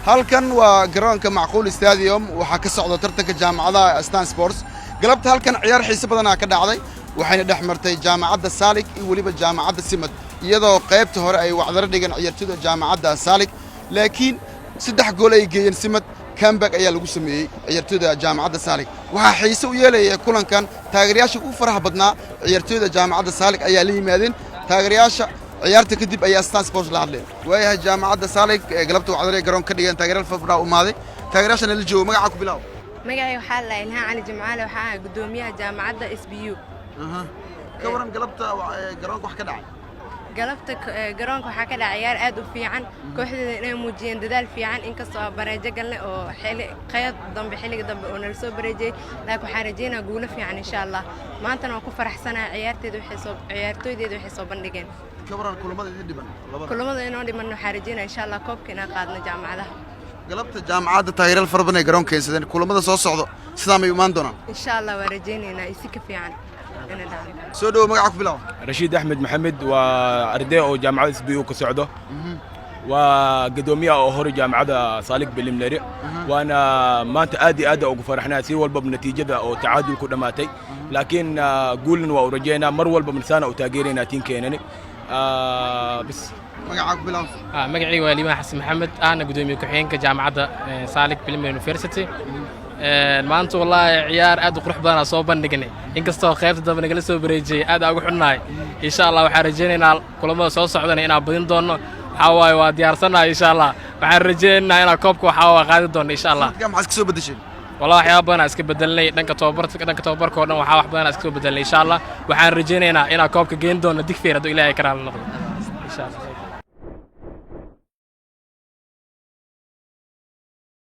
halkan waa garoonka Macquul Stadium waxa ka socda tartanka jaamacadaha Astaan Sports galabta halkan ciyaar xiiso badan ka dhacday waxayna dhexmartay jaamacadda Saalik iyo waliba jaamacadda Simad iyadoo qaybta hore ay wacdar dhigan ciyaartoyda jaamacadda Saalik laakiin saddex gool ay geeyeen Simad comeback ayaa lagu sameeyay ciyaartoyda jaamacadda Saalik waxa xiiso u yeelay kulankan taageerayaasha ugu faraha badnaa ciyaartoyda jaamacadda Saalik ayaa la yimaadeen taageerayaasha ciyaarta kadib ayaa Astaan Sports la hadleen waayahay jaamacadda Saalik galabta wacdar garoon ka dhigeen taageerayaal fafraa u maaday taageerayaashana la joogo magaca ku bilaw magacay waxa la ilaahay cali jamaale waxa gudoomiyaha jaamacadda SBU ka waran galabta garoonka wax ka dhacay galabta garoonka waxa ka dhacay ciyaar aad u fiican kooxdeeda inay muujiyeen dadaal fiican inkastoo bareejo galnay oo xilliga dambe oo nala soo bareejay laakiin waxaan rajeynayaa guulo fiican insha Allah maantana waan ku faraxsanahay ciyaartooydeedu waxay soo bandhigeen كبران كلمات يدبن كلمات إنه دبن حارجين إن شاء الله كوب كنا قادنا جامعة قلبت جامعة تغيير الفربنا يقرون كيس كلمات صوص صعدة سلام يومان دونا إن شاء الله ورجينا هنا يسيك في عن أنا دعم سودو معك بلاو رشيد أحمد محمد وأرداء جامعة SBU كسعودة وقدومية أهور جامعة صالح بالمناري وأنا ما أدي أداء وفرحنا سير والباب نتيجة أو تعادل كلماتي لكن قولنا ورجينا مر والباب نسانا وتاجرنا تين كينني بس مقعد بلاو مقعي وليما حسن محمد أنا قدومي كحين كجامعة صالح بالم يونيفرسيتي maanta wallahi ciyaar aad u qurux badan soo bandhignay inkastoo qaybta dambe naga soo bareejay aad ugu xunnaay insha Allah waxaan rajeynaynaa kulamada soo socdana inaan badin doono waxa waaye waa diyaarsanahay insha Allah waxaan rajeynaynaa inaan koobka waxa waa qaadi doono insha Allah maxaad ka soo bedeshay والله waxyaabo badan iska bedelnay dhanka tababarka oo dhan waxa wax badan iska bedelnay insha Allah waxaan rajeynaynaa inaan koobka geyn doono digfeer haduu Ilaahay ka raali noqdo insha Allah